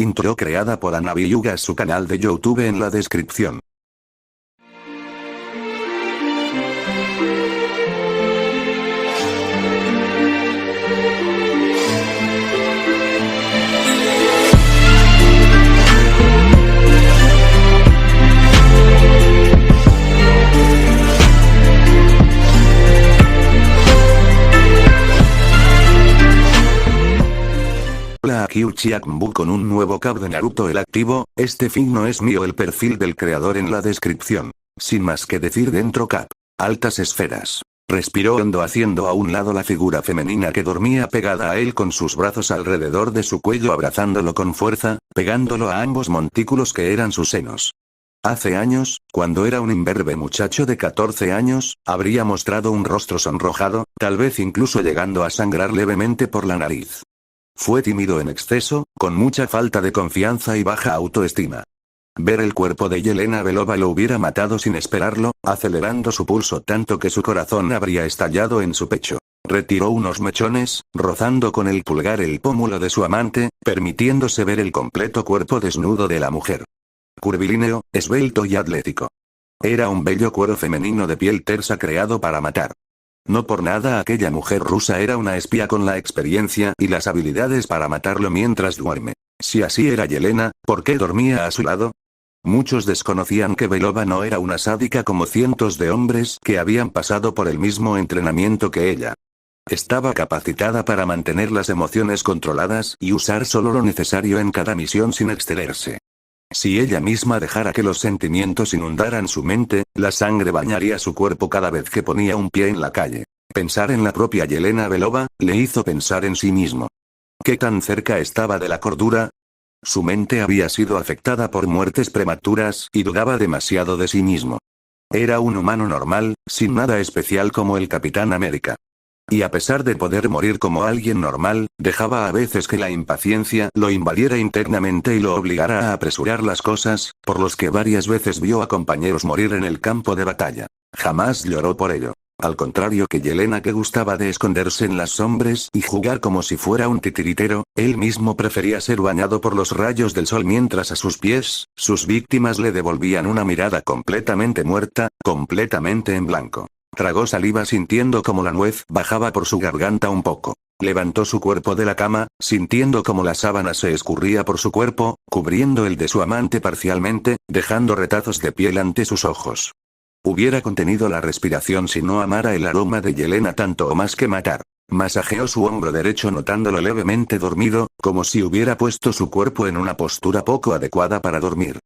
Intro creada por Anabiyuga, su canal de YouTube en la descripción. Hola, aquí Uchiha-kun con un nuevo cap de Naruto el activo. Este fin no es mío, el perfil del creador en la descripción. Sin más que decir, dentro cap. Altas esferas. Respiró hondo haciendo a un lado la figura femenina que dormía pegada a él con sus brazos alrededor de su cuello, abrazándolo con fuerza, pegándolo a ambos montículos que eran sus senos. Hace años, cuando era un imberbe muchacho de 14 años, habría mostrado un rostro sonrojado, tal vez incluso llegando a sangrar levemente por la nariz. Fue tímido en exceso, con mucha falta de confianza y baja autoestima. Ver el cuerpo de Yelena Belova lo hubiera matado sin esperarlo, acelerando su pulso tanto que su corazón habría estallado en su pecho. Retiró unos mechones, rozando con el pulgar el pómulo de su amante, permitiéndose ver el completo cuerpo desnudo de la mujer. Curvilíneo, esbelto y atlético. Era un bello cuero femenino de piel tersa creado para matar. No por nada aquella mujer rusa era una espía con la experiencia y las habilidades para matarlo mientras duerme. Si así era Yelena, ¿por qué dormía a su lado? Muchos desconocían que Belova no era una sádica como cientos de hombres que habían pasado por el mismo entrenamiento que ella. Estaba capacitada para mantener las emociones controladas y usar solo lo necesario en cada misión sin excederse. Si ella misma dejara que los sentimientos inundaran su mente, la sangre bañaría su cuerpo cada vez que ponía un pie en la calle. Pensar en la propia Yelena Belova, le hizo pensar en sí mismo. ¿Qué tan cerca estaba de la cordura? Su mente había sido afectada por muertes prematuras y dudaba demasiado de sí mismo. Era un humano normal, sin nada especial como el Capitán América. Y a pesar de poder morir como alguien normal, dejaba a veces que la impaciencia lo invadiera internamente y lo obligara a apresurar las cosas, por los que varias veces vio a compañeros morir en el campo de batalla. Jamás lloró por ello. Al contrario que Yelena, que gustaba de esconderse en las sombras y jugar como si fuera un titiritero, él mismo prefería ser bañado por los rayos del sol mientras a sus pies, sus víctimas le devolvían una mirada completamente muerta, completamente en blanco. Tragó saliva sintiendo como la nuez bajaba por su garganta un poco. Levantó su cuerpo de la cama, sintiendo como la sábana se escurría por su cuerpo, cubriendo el de su amante parcialmente, dejando retazos de piel ante sus ojos. Hubiera contenido la respiración si no amara el aroma de Yelena tanto o más que matar. Masajeó su hombro derecho notándolo levemente dormido, como si hubiera puesto su cuerpo en una postura poco adecuada para dormir.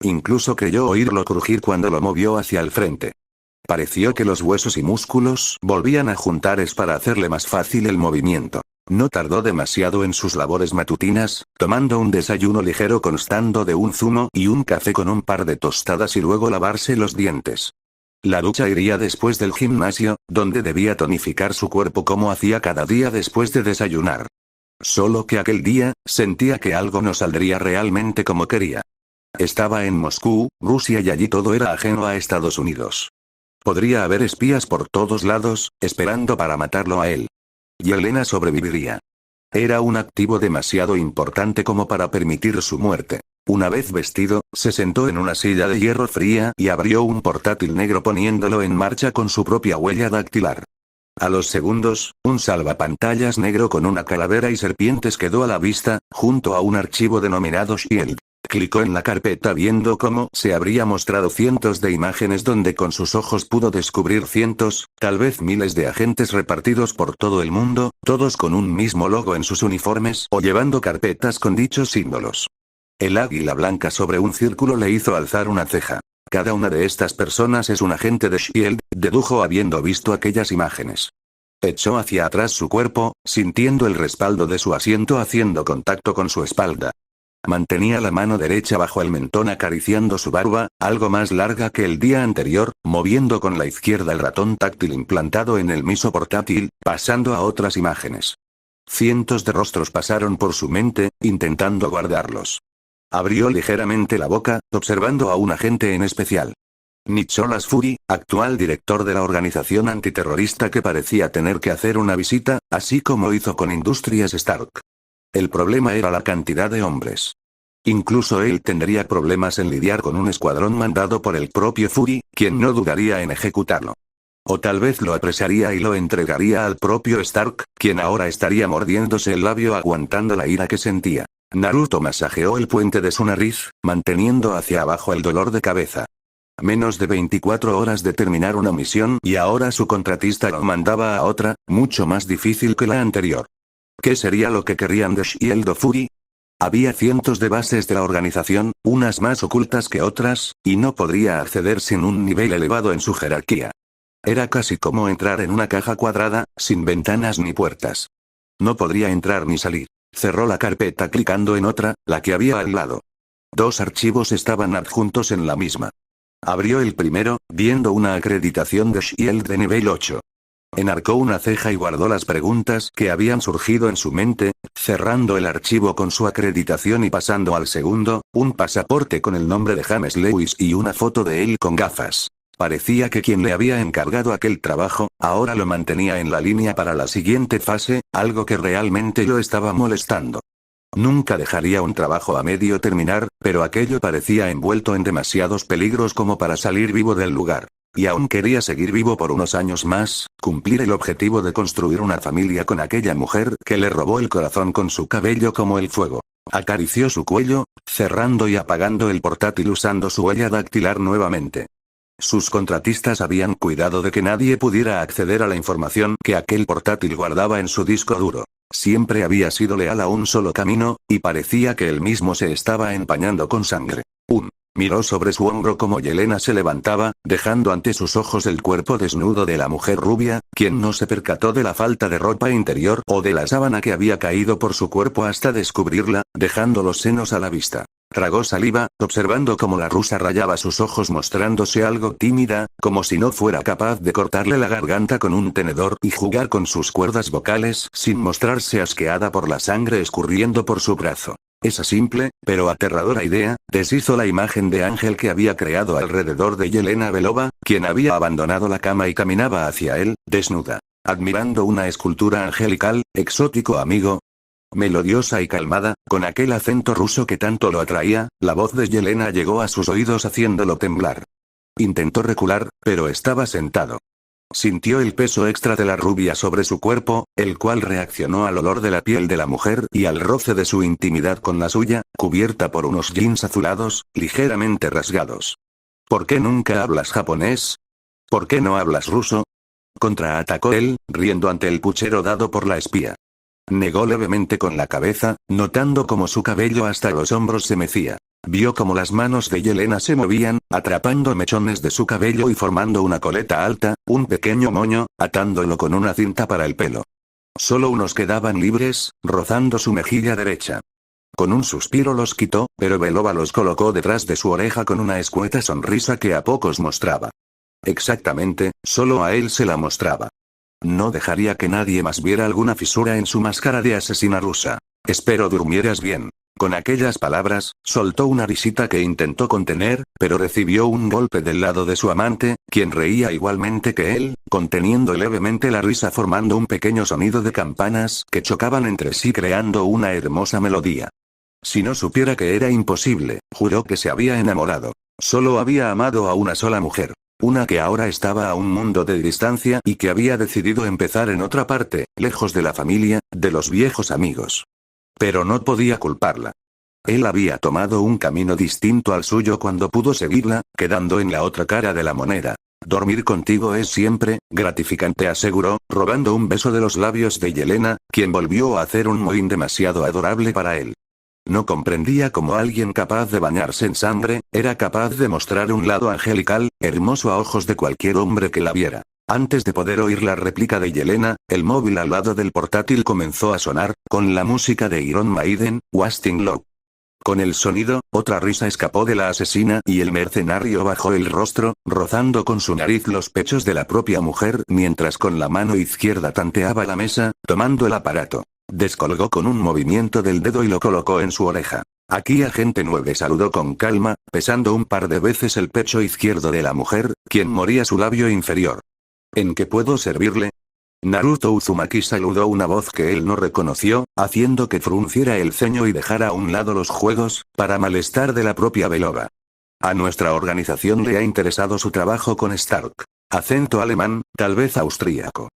Incluso creyó oírlo crujir cuando lo movió hacia el frente. Pareció que los huesos y músculos volvían a juntarse para hacerle más fácil el movimiento. No tardó demasiado en sus labores matutinas, tomando un desayuno ligero constando de un zumo y un café con un par de tostadas y luego lavarse los dientes. La ducha iría después del gimnasio, donde debía tonificar su cuerpo como hacía cada día después de desayunar. Solo que aquel día, sentía que algo no saldría realmente como quería. Estaba en Moscú, Rusia, y allí todo era ajeno a Estados Unidos. Podría haber espías por todos lados, esperando para matarlo a él. Yelena sobreviviría. Era un activo demasiado importante como para permitir su muerte. Una vez vestido, se sentó en una silla de hierro fría y abrió un portátil negro poniéndolo en marcha con su propia huella dactilar. A los segundos, un salvapantallas negro con una calavera y serpientes quedó a la vista, junto a un archivo denominado Shield. Clicó en la carpeta viendo cómo se habría mostrado cientos de imágenes donde con sus ojos pudo descubrir cientos, tal vez miles de agentes repartidos por todo el mundo, todos con un mismo logo en sus uniformes o llevando carpetas con dichos símbolos. El águila blanca sobre un círculo le hizo alzar una ceja. Cada una de estas personas es un agente de Shield, dedujo habiendo visto aquellas imágenes. Echó hacia atrás su cuerpo, sintiendo el respaldo de su asiento haciendo contacto con su espalda. Mantenía la mano derecha bajo el mentón acariciando su barba, algo más larga que el día anterior, moviendo con la izquierda el ratón táctil implantado en el miso portátil, pasando a otras imágenes. Cientos de rostros pasaron por su mente, intentando guardarlos. Abrió ligeramente la boca, observando a un agente en especial. Nicholas Fury, actual director de la organización antiterrorista que parecía tener que hacer una visita, así como hizo con Industrias Stark. El problema era la cantidad de hombres. Incluso él tendría problemas en lidiar con un escuadrón mandado por el propio Fury, quien no dudaría en ejecutarlo. O tal vez lo apresaría y lo entregaría al propio Stark, quien ahora estaría mordiéndose el labio aguantando la ira que sentía. Naruto masajeó el puente de su nariz, manteniendo hacia abajo el dolor de cabeza. Menos de 24 horas de terminar una misión y ahora su contratista lo mandaba a otra, mucho más difícil que la anterior. ¿Qué sería lo que querrían de Shield o Fury? Había cientos de bases de la organización, unas más ocultas que otras, y no podría acceder sin un nivel elevado en su jerarquía. Era casi como entrar en una caja cuadrada, sin ventanas ni puertas. No podría entrar ni salir. Cerró la carpeta clicando en otra, la que había al lado. 2 archivos estaban adjuntos en la misma. Abrió el primero, viendo una acreditación de Shield de nivel 8. Enarcó una ceja y guardó las preguntas que habían surgido en su mente, cerrando el archivo con su acreditación y pasando al segundo, un pasaporte con el nombre de James Lewis y una foto de él con gafas. Parecía que quien le había encargado aquel trabajo, ahora lo mantenía en la línea para la siguiente fase, algo que realmente lo estaba molestando. Nunca dejaría un trabajo a medio terminar, pero aquello parecía envuelto en demasiados peligros como para salir vivo del lugar. Y aún quería seguir vivo por unos años más, cumplir el objetivo de construir una familia con aquella mujer que le robó el corazón con su cabello como el fuego. Acarició su cuello, cerrando y apagando el portátil usando su huella dactilar nuevamente. Sus contratistas habían cuidado de que nadie pudiera acceder a la información que aquel portátil guardaba en su disco duro. Siempre había sido leal a un solo camino, y parecía que él mismo se estaba empañando con sangre. Miró sobre su hombro como Yelena se levantaba, dejando ante sus ojos el cuerpo desnudo de la mujer rubia, quien no se percató de la falta de ropa interior o de la sábana que había caído por su cuerpo hasta descubrirla, dejando los senos a la vista. Tragó saliva, observando cómo la rusa rayaba sus ojos mostrándose algo tímida, como si no fuera capaz de cortarle la garganta con un tenedor y jugar con sus cuerdas vocales sin mostrarse asqueada por la sangre escurriendo por su brazo. Esa simple, pero aterradora idea, deshizo la imagen de ángel que había creado alrededor de Yelena Belova, quien había abandonado la cama y caminaba hacia él, desnuda. Admirando una escultura angelical, exótico amigo. Melodiosa y calmada, con aquel acento ruso que tanto lo atraía, la voz de Yelena llegó a sus oídos haciéndolo temblar. Intentó recular, pero estaba sentado. Sintió el peso extra de la rubia sobre su cuerpo, el cual reaccionó al olor de la piel de la mujer y al roce de su intimidad con la suya, cubierta por unos jeans azulados, ligeramente rasgados. ¿Por qué nunca hablas japonés? ¿Por qué no hablas ruso? Contraatacó él, riendo ante el puchero dado por la espía. Negó levemente con la cabeza, notando cómo su cabello hasta los hombros se mecía. Vio cómo las manos de Yelena se movían, atrapando mechones de su cabello y formando una coleta alta, un pequeño moño, atándolo con una cinta para el pelo. Solo unos quedaban libres, rozando su mejilla derecha. Con un suspiro los quitó, pero Belova los colocó detrás de su oreja con una escueta sonrisa que a pocos mostraba. Exactamente, solo a él se la mostraba. No dejaría que nadie más viera alguna fisura en su máscara de asesina rusa. Espero durmieras bien. Con aquellas palabras, soltó una risita que intentó contener, pero recibió un golpe del lado de su amante, quien reía igualmente que él, conteniendo levemente la risa formando un pequeño sonido de campanas que chocaban entre sí creando una hermosa melodía. Si no supiera que era imposible, juró que se había enamorado. Solo había amado a una sola mujer. Una que ahora estaba a un mundo de distancia y que había decidido empezar en otra parte, lejos de la familia, de los viejos amigos. Pero no podía culparla. Él había tomado un camino distinto al suyo cuando pudo seguirla, quedando en la otra cara de la moneda. Dormir contigo es siempre gratificante, aseguró, robando un beso de los labios de Yelena, quien volvió a hacer un mohín demasiado adorable para él. No comprendía cómo alguien capaz de bañarse en sangre, era capaz de mostrar un lado angelical, hermoso a ojos de cualquier hombre que la viera. Antes de poder oír la réplica de Yelena, el móvil al lado del portátil comenzó a sonar, con la música de Iron Maiden, Wasting Love. Con el sonido, otra risa escapó de la asesina y el mercenario bajó el rostro, rozando con su nariz los pechos de la propia mujer mientras con la mano izquierda tanteaba la mesa, tomando el aparato. Descolgó con un movimiento del dedo y lo colocó en su oreja. Aquí agente 9 saludó con calma, pesando un par de veces el pecho izquierdo de la mujer, quien moría su labio inferior. ¿En qué puedo servirle? Naruto Uzumaki saludó una voz que él no reconoció, haciendo que frunciera el ceño y dejara a un lado los juegos, para malestar de la propia Belova. A nuestra organización le ha interesado su trabajo con Stark. Acento alemán, tal vez austríaco.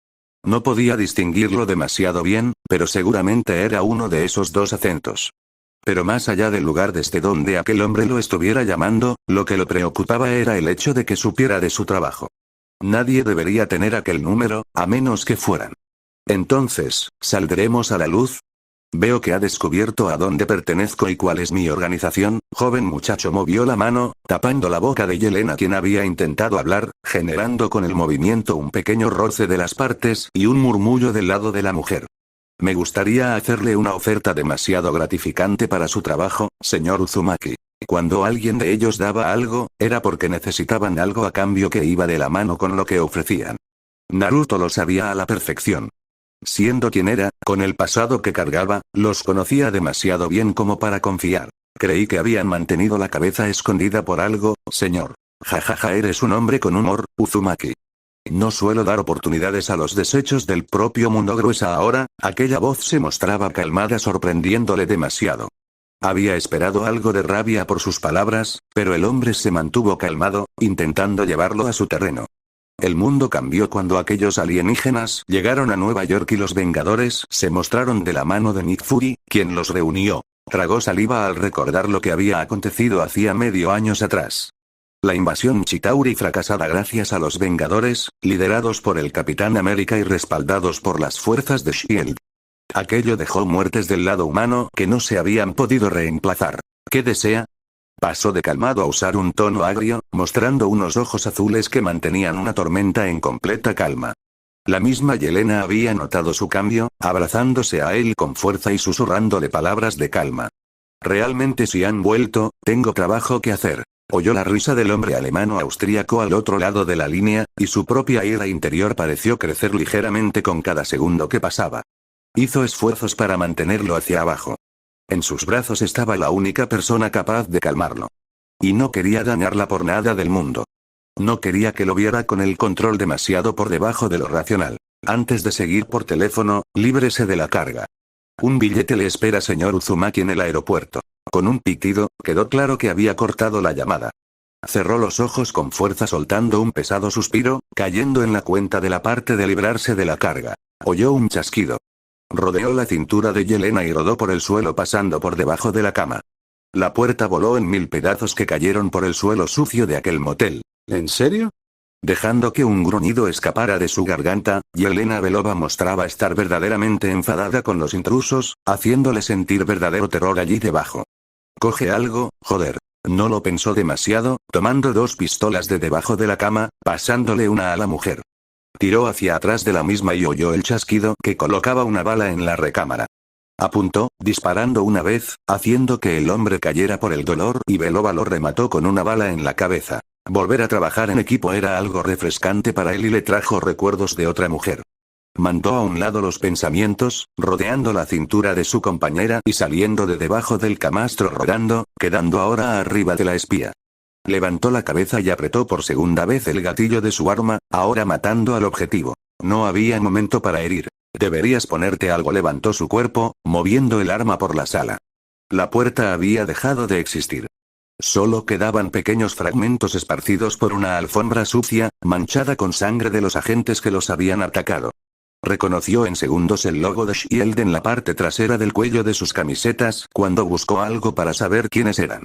No podía distinguirlo demasiado bien, pero seguramente era uno de esos dos acentos. Pero más allá del lugar desde donde aquel hombre lo estuviera llamando, lo que lo preocupaba era el hecho de que supiera de su trabajo. Nadie debería tener aquel número, a menos que fueran. Entonces, ¿saldremos a la luz? Veo que ha descubierto a dónde pertenezco y cuál es mi organización. Joven muchacho movió la mano, tapando la boca de Yelena, quien había intentado hablar, generando con el movimiento un pequeño roce de las partes y un murmullo del lado de la mujer. Me gustaría hacerle una oferta demasiado gratificante para su trabajo, señor Uzumaki. Cuando alguien de ellos daba algo, era porque necesitaban algo a cambio que iba de la mano con lo que ofrecían. Naruto lo sabía a la perfección. Siendo quien era, con el pasado que cargaba, los conocía demasiado bien como para confiar. Creí que habían mantenido la cabeza escondida por algo, señor. Jajaja, eres un hombre con humor, Uzumaki. No suelo dar oportunidades a los desechos del propio mundo gruesa ahora. Aquella voz se mostraba calmada, sorprendiéndole demasiado. Había esperado algo de rabia por sus palabras, pero el hombre se mantuvo calmado, intentando llevarlo a su terreno. El mundo cambió cuando aquellos alienígenas llegaron a Nueva York y los Vengadores se mostraron de la mano de Nick Fury, quien los reunió. Tragó saliva al recordar lo que había acontecido hacía medio año atrás. La invasión Chitauri fracasada gracias a los Vengadores, liderados por el Capitán América y respaldados por las fuerzas de S.H.I.E.L.D. Aquello dejó muertes del lado humano que no se habían podido reemplazar. ¿Qué desea? Pasó de calmado a usar un tono agrio, mostrando unos ojos azules que mantenían una tormenta en completa calma. La misma Yelena había notado su cambio, abrazándose a él con fuerza y susurrándole palabras de calma. Realmente si han vuelto, tengo trabajo que hacer. Oyó la risa del hombre alemano-austríaco al otro lado de la línea, y su propia ira interior pareció crecer ligeramente con cada segundo que pasaba. Hizo esfuerzos para mantenerlo hacia abajo. En sus brazos estaba la única persona capaz de calmarlo. Y no quería dañarla por nada del mundo. No quería que lo viera con el control demasiado por debajo de lo racional. Antes de seguir por teléfono, líbrese de la carga. Un billete le espera, señor Uzumaki, en el aeropuerto. Con un pitido, quedó claro que había cortado la llamada. Cerró los ojos con fuerza soltando un pesado suspiro, cayendo en la cuenta de la parte de librarse de la carga. Oyó un chasquido. Rodeó la cintura de Yelena y rodó por el suelo pasando por debajo de la cama. La puerta voló en 1000 pedazos que cayeron por el suelo sucio de aquel motel. ¿En serio? Dejando que un gruñido escapara de su garganta, Yelena Belova mostraba estar verdaderamente enfadada con los intrusos, haciéndole sentir verdadero terror allí debajo. Coge algo, joder. No lo pensó demasiado, tomando 2 pistolas de debajo de la cama, pasándole una a la mujer. Tiró hacia atrás de la misma y oyó el chasquido que colocaba una bala en la recámara. Apuntó, disparando una vez, haciendo que el hombre cayera por el dolor y Belova lo remató con una bala en la cabeza. Volver a trabajar en equipo era algo refrescante para él y le trajo recuerdos de otra mujer. Mandó a un lado los pensamientos, rodeando la cintura de su compañera y saliendo de debajo del camastro rodando, quedando ahora arriba de la espía. Levantó la cabeza y apretó por segunda vez el gatillo de su arma, ahora matando al objetivo. No había momento para herir. Deberías ponerte algo. Levantó su cuerpo, moviendo el arma por la sala. La puerta había dejado de existir. Solo quedaban pequeños fragmentos esparcidos por una alfombra sucia, manchada con sangre de los agentes que los habían atacado. Reconoció en segundos el logo de S.H.I.E.L.D. en la parte trasera del cuello de sus camisetas cuando buscó algo para saber quiénes eran.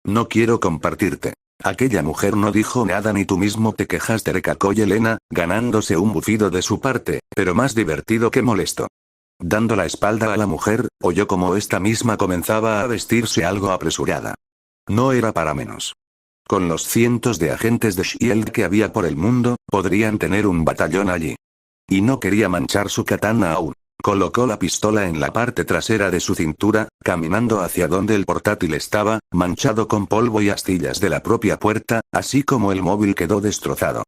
No quiero compartirte. Aquella mujer no dijo nada ni tú mismo te quejaste, recalcó Yelena, ganándose un bufido de su parte, pero más divertido que molesto. Dando la espalda a la mujer, oyó como esta misma comenzaba a vestirse algo apresurada. No era para menos. Con los cientos de agentes de S.H.I.E.L.D. que había por el mundo, podrían tener un batallón allí. Y no quería manchar su katana aún. Colocó la pistola en la parte trasera de su cintura, caminando hacia donde el portátil estaba, manchado con polvo y astillas de la propia puerta, así como el móvil quedó destrozado.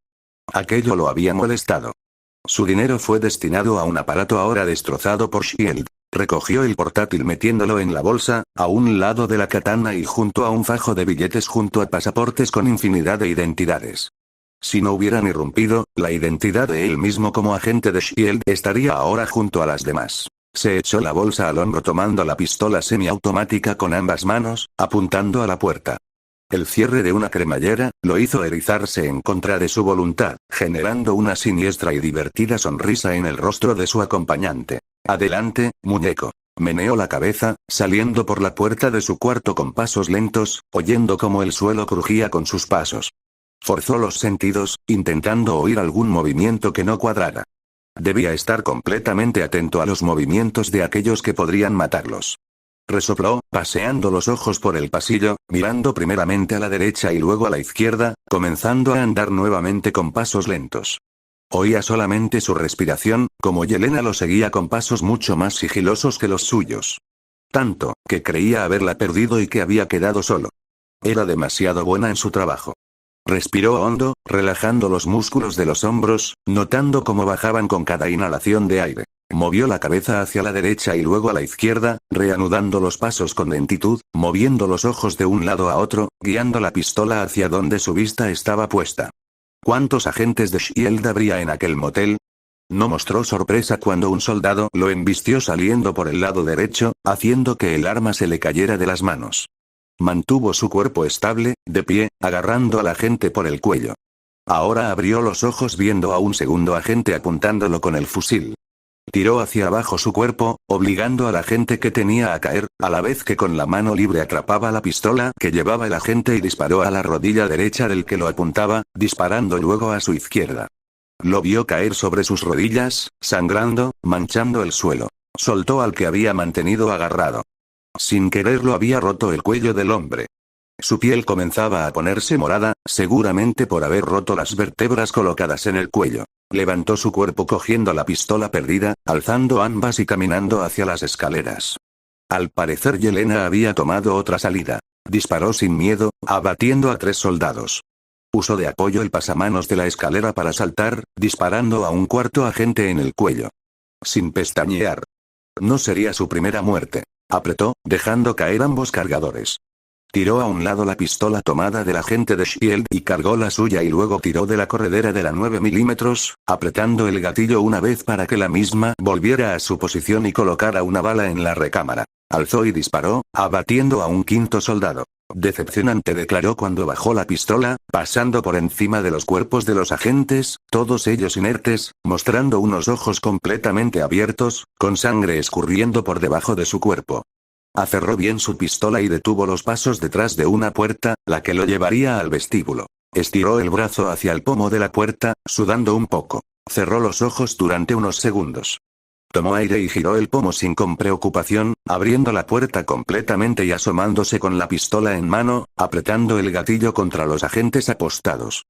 Aquello lo había molestado. Su dinero fue destinado a un aparato ahora destrozado por S.H.I.E.L.D. Recogió el portátil metiéndolo en la bolsa, a un lado de la katana y junto a un fajo de billetes junto a pasaportes con infinidad de identidades. Si no hubieran irrumpido, la identidad de él mismo como agente de S.H.I.E.L.D. estaría ahora junto a las demás. Se echó la bolsa al hombro tomando la pistola semiautomática con ambas manos, apuntando a la puerta. El cierre de una cremallera lo hizo erizarse en contra de su voluntad, generando una siniestra y divertida sonrisa en el rostro de su acompañante. Adelante, muñeco. Meneó la cabeza, saliendo por la puerta de su cuarto con pasos lentos, oyendo cómo el suelo crujía con sus pasos. Forzó los sentidos, intentando oír algún movimiento que no cuadrara. Debía estar completamente atento a los movimientos de aquellos que podrían matarlos. Resopló, paseando los ojos por el pasillo, mirando primeramente a la derecha y luego a la izquierda, comenzando a andar nuevamente con pasos lentos. Oía solamente su respiración, como Yelena lo seguía con pasos mucho más sigilosos que los suyos. Tanto, que creía haberla perdido y que había quedado solo. Era demasiado buena en su trabajo. Respiró hondo, relajando los músculos de los hombros, notando cómo bajaban con cada inhalación de aire. Movió la cabeza hacia la derecha y luego a la izquierda, reanudando los pasos con lentitud, moviendo los ojos de un lado a otro, guiando la pistola hacia donde su vista estaba puesta. ¿Cuántos agentes de S.H.I.E.L.D. habría en aquel motel? No mostró sorpresa cuando un soldado lo embistió saliendo por el lado derecho, haciendo que el arma se le cayera de las manos. Mantuvo su cuerpo estable, de pie, agarrando al agente por el cuello. Ahora abrió los ojos viendo a un segundo agente apuntándolo con el fusil. Tiró hacia abajo su cuerpo, obligando al agente que tenía a caer, a la vez que con la mano libre atrapaba la pistola que llevaba el agente y disparó a la rodilla derecha del que lo apuntaba, disparando luego a su izquierda. Lo vio caer sobre sus rodillas, sangrando, manchando el suelo. Soltó al que había mantenido agarrado. Sin quererlo había roto el cuello del hombre. Su piel comenzaba a ponerse morada, seguramente por haber roto las vértebras colocadas en el cuello. Levantó su cuerpo cogiendo la pistola perdida, alzando ambas y caminando hacia las escaleras. Al parecer Yelena había tomado otra salida. Disparó sin miedo, abatiendo a 3 soldados. Usó de apoyo el pasamanos de la escalera para saltar, disparando a un cuarto agente en el cuello. Sin pestañear. No sería su primera muerte. Apretó, dejando caer ambos cargadores. Tiró a un lado la pistola tomada del agente de S.H.I.E.L.D. y cargó la suya y luego tiró de la corredera de la 9 milímetros, apretando el gatillo una vez para que la misma volviera a su posición y colocara una bala en la recámara. Alzó y disparó, abatiendo a un 5.º soldado. Decepcionante, declaró cuando bajó la pistola, pasando por encima de los cuerpos de los agentes, todos ellos inertes, mostrando unos ojos completamente abiertos, con sangre escurriendo por debajo de su cuerpo. Aferró bien su pistola y detuvo los pasos detrás de una puerta, la que lo llevaría al vestíbulo. Estiró el brazo hacia el pomo de la puerta, sudando un poco. Cerró los ojos durante unos segundos. Tomó aire y giró el pomo con preocupación, abriendo la puerta completamente y asomándose con la pistola en mano, apretando el gatillo contra los agentes apostados.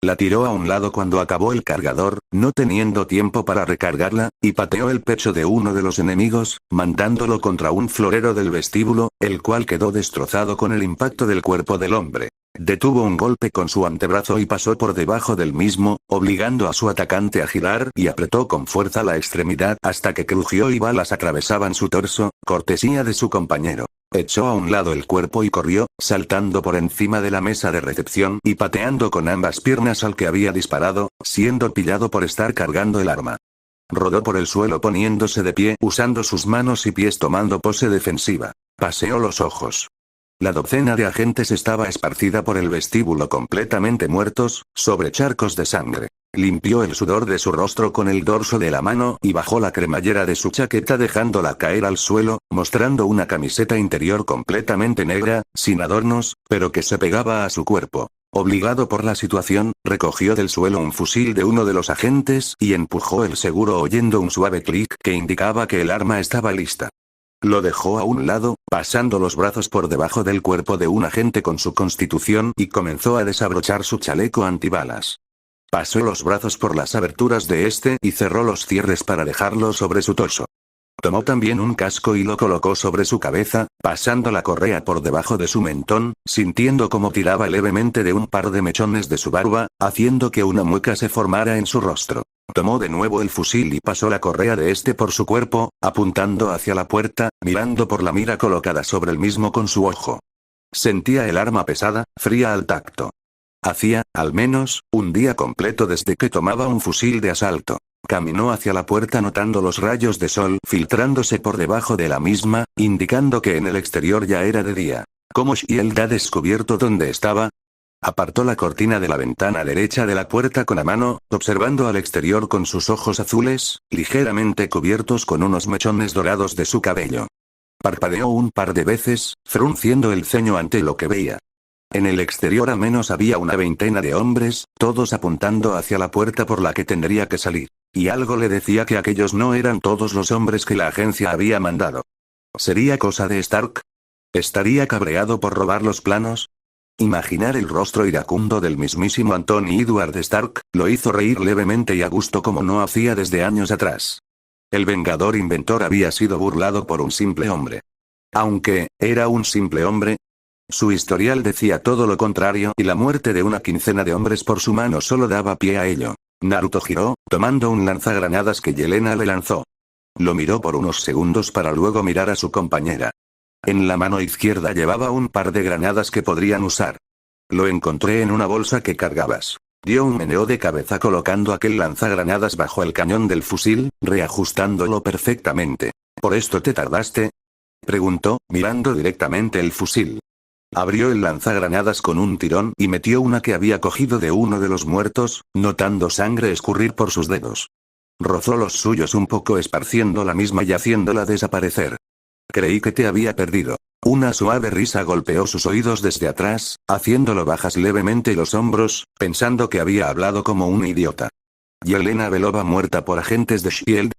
La tiró a un lado cuando acabó el cargador, no teniendo tiempo para recargarla, y pateó el pecho de uno de los enemigos, mandándolo contra un florero del vestíbulo, el cual quedó destrozado con el impacto del cuerpo del hombre. Detuvo un golpe con su antebrazo y pasó por debajo del mismo, obligando a su atacante a girar y apretó con fuerza la extremidad hasta que crujió y balas atravesaban su torso, cortesía de su compañero. Echó a un lado el cuerpo y corrió, saltando por encima de la mesa de recepción y pateando con ambas piernas al que había disparado, siendo pillado por estar cargando el arma. Rodó por el suelo poniéndose de pie, usando sus manos y pies tomando pose defensiva. Paseó los ojos. La docena de agentes estaba esparcida por el vestíbulo completamente muertos, sobre charcos de sangre. Limpió el sudor de su rostro con el dorso de la mano y bajó la cremallera de su chaqueta dejándola caer al suelo, mostrando una camiseta interior completamente negra, sin adornos, pero que se pegaba a su cuerpo. Obligado por la situación, recogió del suelo un fusil de uno de los agentes y empujó el seguro oyendo un suave clic que indicaba que el arma estaba lista. Lo dejó a un lado, pasando los brazos por debajo del cuerpo de un agente con su constitución y comenzó a desabrochar su chaleco antibalas. Pasó los brazos por las aberturas de este y cerró los cierres para dejarlo sobre su torso. Tomó también un casco y lo colocó sobre su cabeza, pasando la correa por debajo de su mentón, sintiendo cómo tiraba levemente de un par de mechones de su barba, haciendo que una mueca se formara en su rostro. Tomó de nuevo el fusil y pasó la correa de este por su cuerpo, apuntando hacia la puerta, mirando por la mira colocada sobre el mismo con su ojo. Sentía el arma pesada, fría al tacto. Hacía, al menos, un día completo desde que tomaba un fusil de asalto. Caminó hacia la puerta notando los rayos de sol filtrándose por debajo de la misma, indicando que en el exterior ya era de día. ¿Cómo Shield ha descubierto dónde estaba? Apartó la cortina de la ventana derecha de la puerta con la mano, observando al exterior con sus ojos azules, ligeramente cubiertos con unos mechones dorados de su cabello. Parpadeó un par de veces, frunciendo el ceño ante lo que veía. En el exterior al menos había una veintena de hombres, todos apuntando hacia la puerta por la que tendría que salir. Y algo le decía que aquellos no eran todos los hombres que la agencia había mandado. ¿Sería cosa de Stark? ¿Estaría cabreado por robar los planos? Imaginar el rostro iracundo del mismísimo Anthony Edward Stark, lo hizo reír levemente y a gusto como no hacía desde años atrás. El Vengador Inventor había sido burlado por un simple hombre. Aunque, ¿era un simple hombre? Su historial decía todo lo contrario y la muerte de una quincena de hombres por su mano solo daba pie a ello. Naruto giró, tomando un lanzagranadas que Yelena le lanzó. Lo miró por unos segundos para luego mirar a su compañera. En la mano izquierda llevaba un par de granadas que podrían usar. Lo encontré en una bolsa que cargabas. Dio un meneo de cabeza colocando aquel lanzagranadas bajo el cañón del fusil, reajustándolo perfectamente. ¿Por esto te tardaste? Preguntó, mirando directamente el fusil. Abrió el lanzagranadas con un tirón y metió una que había cogido de uno de los muertos, notando sangre escurrir por sus dedos. Rozó los suyos un poco esparciendo la misma y haciéndola desaparecer. Creí que te había perdido. Una suave risa golpeó sus oídos desde atrás, haciéndolo bajas levemente los hombros, pensando que había hablado como un idiota. Yelena Belova muerta por agentes de S.H.I.E.L.D.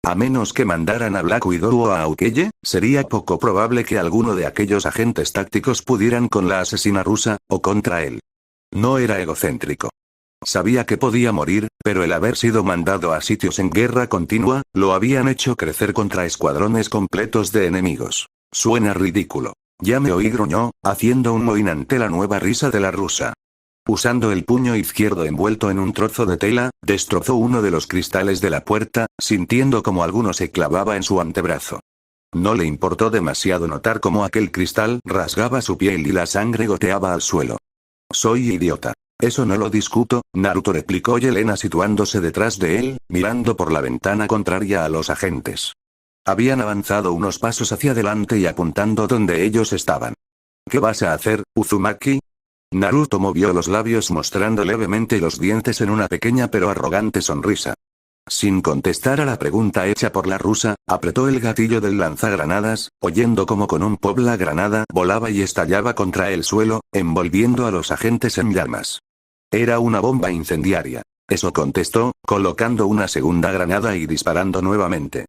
A menos que mandaran a Black Widow o a Aokeye, sería poco probable que alguno de aquellos agentes tácticos pudieran con la asesina rusa, o contra él. No era egocéntrico. Sabía que podía morir, pero el haber sido mandado a sitios en guerra continua, lo habían hecho crecer contra escuadrones completos de enemigos. Suena ridículo. Ya me oí, gruñó, haciendo un mohín ante la nueva risa de la rusa. Usando el puño izquierdo envuelto en un trozo de tela, destrozó uno de los cristales de la puerta, sintiendo como alguno se clavaba en su antebrazo. No le importó demasiado notar cómo aquel cristal rasgaba su piel y la sangre goteaba al suelo. Soy idiota. Eso no lo discuto, Naruto replicó Yelena situándose detrás de él, mirando por la ventana contraria a los agentes. Habían avanzado unos pasos hacia adelante y apuntando donde ellos estaban. ¿Qué vas a hacer, Uzumaki? Naruto movió los labios mostrando levemente los dientes en una pequeña pero arrogante sonrisa. Sin contestar a la pregunta hecha por la rusa, apretó el gatillo del lanzagranadas, oyendo como con un pop la granada volaba y estallaba contra el suelo, envolviendo a los agentes en llamas. Era una bomba incendiaria. Eso contestó, colocando una segunda granada y disparando nuevamente.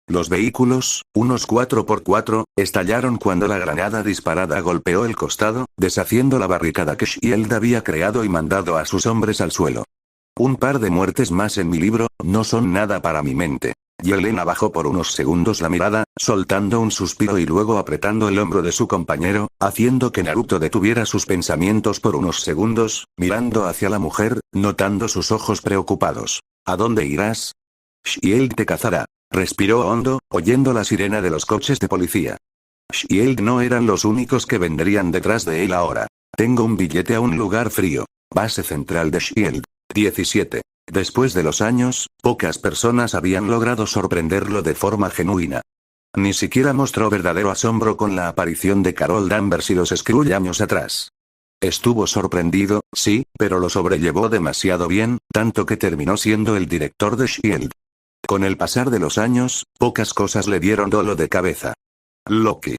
Los vehículos, unos 4x4, estallaron cuando la granada disparada golpeó el costado, deshaciendo la barricada que S.H.I.E.L.D. había creado y mandado a sus hombres al suelo. Un par de muertes más en mi libro, no son nada para mi mente. Yelena bajó por unos segundos la mirada, soltando un suspiro y luego apretando el hombro de su compañero, haciendo que Naruto detuviera sus pensamientos por unos segundos, mirando hacia la mujer, notando sus ojos preocupados. ¿A dónde irás? S.H.I.E.L.D. te cazará. Respiró hondo, oyendo la sirena de los coches de policía. S.H.I.E.L.D. no eran los únicos que vendrían detrás de él ahora. Tengo un billete a un lugar frío. Base central de S.H.I.E.L.D. 17. Después de los años, pocas personas habían logrado sorprenderlo de forma genuina. Ni siquiera mostró verdadero asombro con la aparición de Carol Danvers y los Skrull años atrás. Estuvo sorprendido, sí, pero lo sobrellevó demasiado bien, tanto que terminó siendo el director de S.H.I.E.L.D. Con el pasar de los años, pocas cosas le dieron dolor de cabeza. Loki.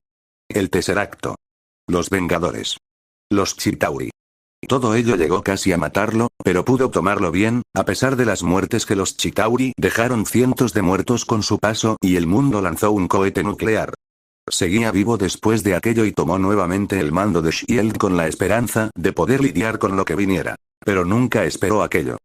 El Tesseracto. Los Vengadores. Los Chitauri. Todo ello llegó casi a matarlo, pero pudo tomarlo bien, a pesar de las muertes que los Chitauri dejaron cientos de muertos con su paso y el mundo lanzó un cohete nuclear. Seguía vivo después de aquello y tomó nuevamente el mando de S.H.I.E.L.D. con la esperanza de poder lidiar con lo que viniera. Pero nunca esperó aquello.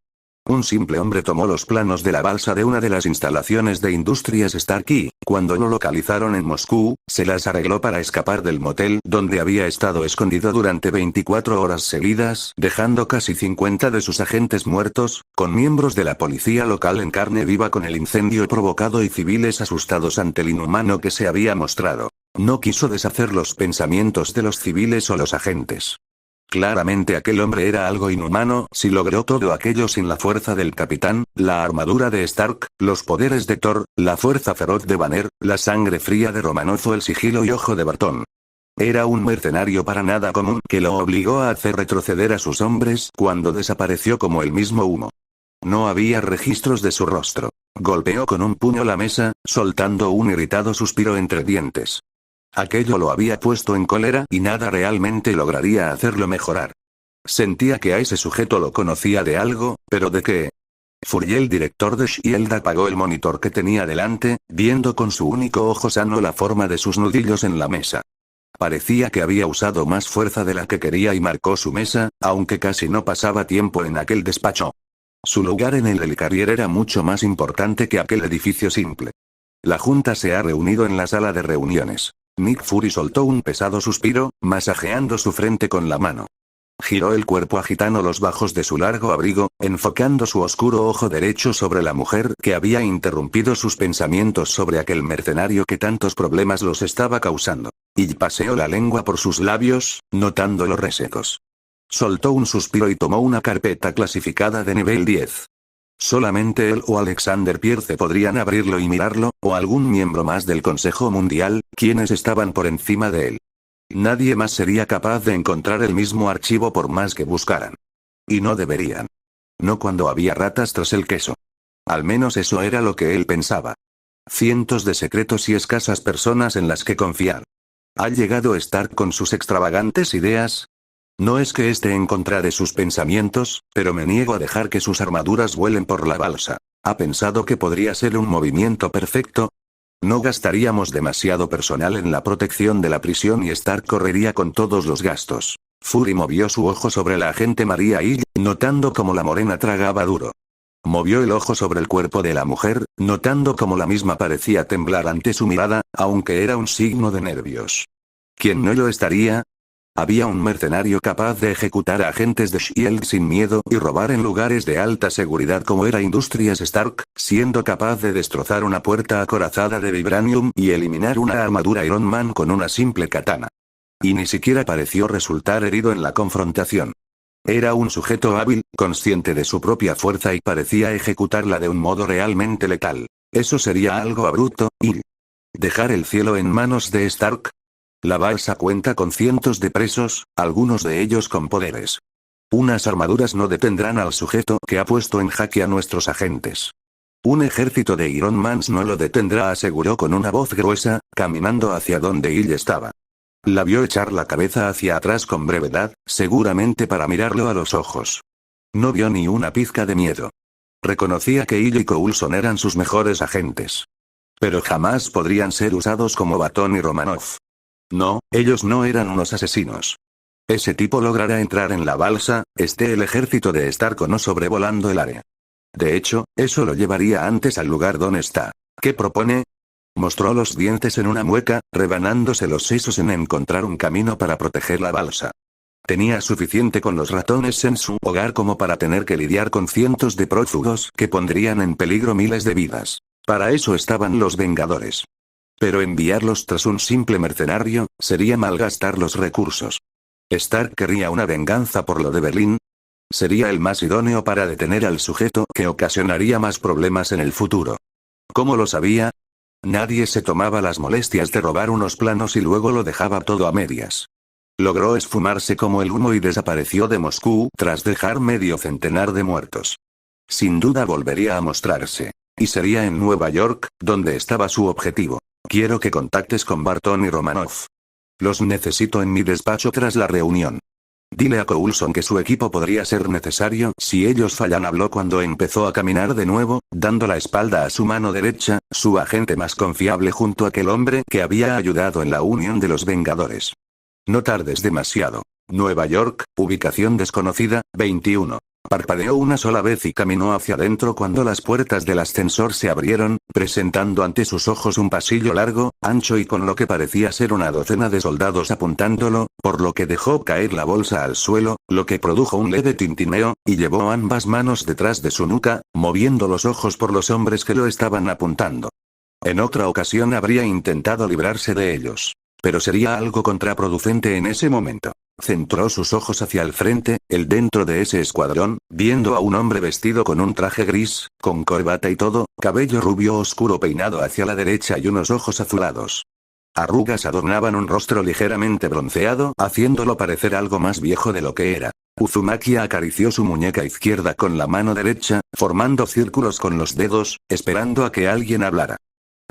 Un simple hombre tomó los planos de la balsa de una de las instalaciones de Industrias Stark y, cuando lo localizaron en Moscú, se las arregló para escapar del motel donde había estado escondido durante 24 horas seguidas, dejando casi 50 de sus agentes muertos, con miembros de la policía local en carne viva con el incendio provocado y civiles asustados ante el inhumano que se había mostrado. No quiso deshacer los pensamientos de los civiles o los agentes. Claramente aquel hombre era algo inhumano si logró todo aquello sin la fuerza del capitán, la armadura de Stark, los poderes de Thor, la fuerza feroz de Banner, la sangre fría de Romanoff o el sigilo y ojo de Barton. Era un mercenario para nada común que lo obligó a hacer retroceder a sus hombres cuando desapareció como el mismo humo. No había registros de su rostro. Golpeó con un puño la mesa, soltando un irritado suspiro entre dientes. Aquello lo había puesto en cólera y nada realmente lograría hacerlo mejorar. Sentía que a ese sujeto lo conocía de algo, pero ¿de qué? Fury, el director de S.H.I.E.L.D., apagó el monitor que tenía delante, viendo con su único ojo sano la forma de sus nudillos en la mesa. Parecía que había usado más fuerza de la que quería y marcó su mesa, aunque casi no pasaba tiempo en aquel despacho. Su lugar en el Helicarrier era mucho más importante que aquel edificio simple. La junta se ha reunido en la sala de reuniones. Nick Fury soltó un pesado suspiro, masajeando su frente con la mano. Giró el cuerpo agitando los bajos de su largo abrigo, enfocando su oscuro ojo derecho sobre la mujer que había interrumpido sus pensamientos sobre aquel mercenario que tantos problemas los estaba causando. Y paseó la lengua por sus labios, notándolos resecos. Soltó un suspiro y tomó una carpeta clasificada de nivel 10. Solamente él o Alexander Pierce podrían abrirlo y mirarlo, o algún miembro más del Consejo Mundial, quienes estaban por encima de él. Nadie más sería capaz de encontrar el mismo archivo por más que buscaran. Y no deberían. No cuando había ratas tras el queso. Al menos eso era lo que él pensaba. Cientos de secretos y escasas personas en las que confiar. ¿Ha llegado Stark con sus extravagantes ideas? No es que esté en contra de sus pensamientos, pero me niego a dejar que sus armaduras vuelen por la balsa. ¿Ha pensado que podría ser un movimiento perfecto? No gastaríamos demasiado personal en la protección de la prisión y Stark correría con todos los gastos. Fury movió su ojo sobre la agente María Hill, notando cómo la morena tragaba duro. Movió el ojo sobre el cuerpo de la mujer, notando cómo la misma parecía temblar ante su mirada, aunque era un signo de nervios. ¿Quién no lo estaría? Había un mercenario capaz de ejecutar a agentes de S.H.I.E.L.D. sin miedo y robar en lugares de alta seguridad como era Industrias Stark, siendo capaz de destrozar una puerta acorazada de vibranium y eliminar una armadura Iron Man con una simple katana. Y ni siquiera pareció resultar herido en la confrontación. Era un sujeto hábil, consciente de su propia fuerza y parecía ejecutarla de un modo realmente letal. Eso sería algo abrupto, y dejar el cielo en manos de Stark. La balsa cuenta con cientos de presos, algunos de ellos con poderes. Unas armaduras no detendrán al sujeto que ha puesto en jaque a nuestros agentes. Un ejército de Iron Mans no lo detendrá, aseguró con una voz gruesa, caminando hacia donde Hill estaba. La vio echar la cabeza hacia atrás con brevedad, seguramente para mirarlo a los ojos. No vio ni una pizca de miedo. Reconocía que Hill y Coulson eran sus mejores agentes. Pero jamás podrían ser usados como Baton y Romanoff. No, ellos no eran unos asesinos. Ese tipo logrará entrar en la balsa, esté el ejército de Stark o no sobrevolando el área. De hecho, eso lo llevaría antes al lugar donde está. ¿Qué propone? Mostró los dientes en una mueca, rebanándose los sesos en encontrar un camino para proteger la balsa. Tenía suficiente con los ratones en su hogar como para tener que lidiar con cientos de prófugos que pondrían en peligro miles de vidas. Para eso estaban los Vengadores. Pero enviarlos tras un simple mercenario, sería malgastar los recursos. ¿Stark querría una venganza por lo de Berlín? Sería el más idóneo para detener al sujeto que ocasionaría más problemas en el futuro. ¿Cómo lo sabía? Nadie se tomaba las molestias de robar unos planos y luego lo dejaba todo a medias. Logró esfumarse como el humo y desapareció de Moscú tras dejar medio centenar de muertos. Sin duda volvería a mostrarse. Y sería en Nueva York, donde estaba su objetivo. Quiero que contactes con Barton y Romanoff. Los necesito en mi despacho tras la reunión. Dile a Coulson que su equipo podría ser necesario si ellos fallan, habló cuando empezó a caminar de nuevo, dando la espalda a su mano derecha, su agente más confiable junto a aquel hombre que había ayudado en la unión de los Vengadores. No tardes demasiado. Nueva York, ubicación desconocida, 21. Parpadeó una sola vez y caminó hacia adentro cuando las puertas del ascensor se abrieron, presentando ante sus ojos un pasillo largo, ancho y con lo que parecía ser una docena de soldados apuntándolo, por lo que dejó caer la bolsa al suelo, lo que produjo un leve tintineo, y llevó ambas manos detrás de su nuca, moviendo los ojos por los hombres que lo estaban apuntando. En otra ocasión habría intentado librarse de ellos. Pero sería algo contraproducente en ese momento. Centró sus ojos hacia el frente, el dentro de ese escuadrón, viendo a un hombre vestido con un traje gris, con corbata y todo, cabello rubio oscuro peinado hacia la derecha y unos ojos azulados. Arrugas adornaban un rostro ligeramente bronceado, haciéndolo parecer algo más viejo de lo que era. Uzumaki acarició su muñeca izquierda con la mano derecha, formando círculos con los dedos, esperando a que alguien hablara.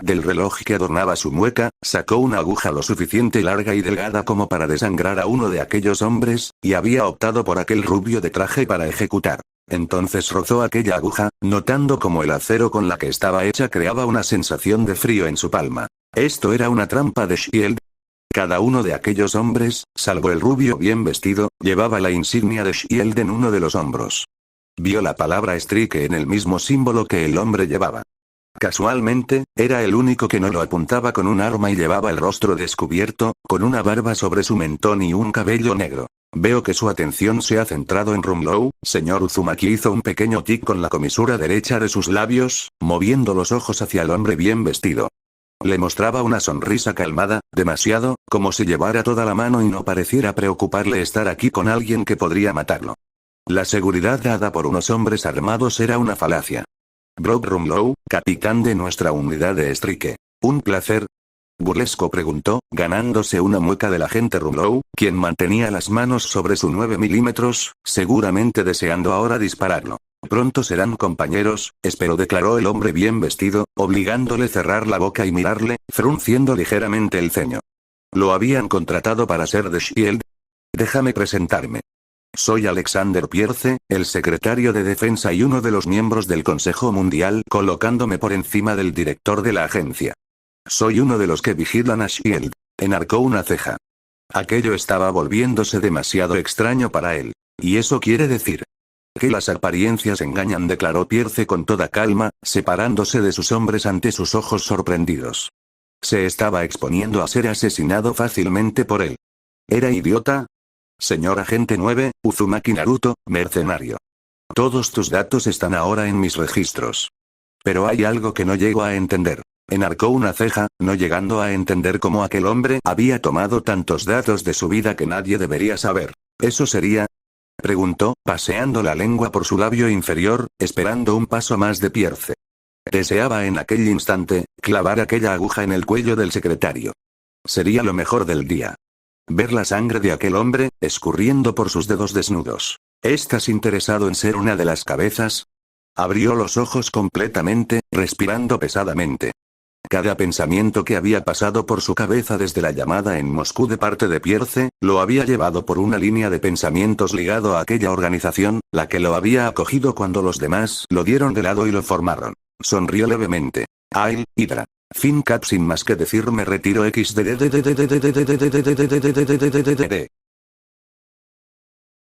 Del reloj que adornaba su mueca, sacó una aguja lo suficiente larga y delgada como para desangrar a uno de aquellos hombres, y había optado por aquel rubio de traje para ejecutar. Entonces rozó aquella aguja, notando como el acero con la que estaba hecha creaba una sensación de frío en su palma. ¿Esto era una trampa de Shield? Cada uno de aquellos hombres, salvo el rubio bien vestido, llevaba la insignia de Shield en uno de los hombros. Vio la palabra Strike en el mismo símbolo que el hombre llevaba. Casualmente, era el único que no lo apuntaba con un arma y llevaba el rostro descubierto, con una barba sobre su mentón y un cabello negro. Veo que su atención se ha centrado en Rumlow. Señor Uzumaki hizo un pequeño tic con la comisura derecha de sus labios, moviendo los ojos hacia el hombre bien vestido. Le mostraba una sonrisa calmada, demasiado, como si llevara toda la mano y no pareciera preocuparle estar aquí con alguien que podría matarlo. La seguridad dada por unos hombres armados era una falacia. Brock Rumlow, capitán de nuestra unidad de Strike. ¿Un placer? Burlesco preguntó, ganándose una mueca del agente Rumlow, quien mantenía las manos sobre su 9 milímetros, seguramente deseando ahora dispararlo. Pronto serán compañeros, espero, declaró el hombre bien vestido, obligándole a cerrar la boca y mirarle, frunciendo ligeramente el ceño. ¿Lo habían contratado para ser de Shield? Déjame presentarme. Soy Alexander Pierce, el secretario de Defensa y uno de los miembros del Consejo Mundial, colocándome por encima del director de la agencia. Soy uno de los que vigilan a Shield. Enarcó una ceja. Aquello estaba volviéndose demasiado extraño para él. ¿Y eso quiere decir? Que las apariencias engañan, declaró Pierce con toda calma, separándose de sus hombres ante sus ojos sorprendidos. Se estaba exponiendo a ser asesinado fácilmente por él. ¿Era idiota? Señor agente 9, Uzumaki Naruto, mercenario. Todos tus datos están ahora en mis registros. Pero hay algo que no llego a entender. Enarcó una ceja, no llegando a entender cómo aquel hombre había tomado tantos datos de su vida que nadie debería saber. ¿Eso sería? Preguntó, paseando la lengua por su labio inferior, esperando un paso más de Pierce. Deseaba en aquel instante, clavar aquella aguja en el cuello del secretario. Sería lo mejor del día. Ver la sangre de aquel hombre, escurriendo por sus dedos desnudos. ¿Estás interesado en ser una de las cabezas? Abrió los ojos completamente, respirando pesadamente. Cada pensamiento que había pasado por su cabeza desde la llamada en Moscú de parte de Pierce, lo había llevado por una línea de pensamientos ligado a aquella organización, la que lo había acogido cuando los demás lo dieron de lado y lo formaron. Sonrió levemente. Ail, Hydra. Fin cap, sin más que decir me retiro XD.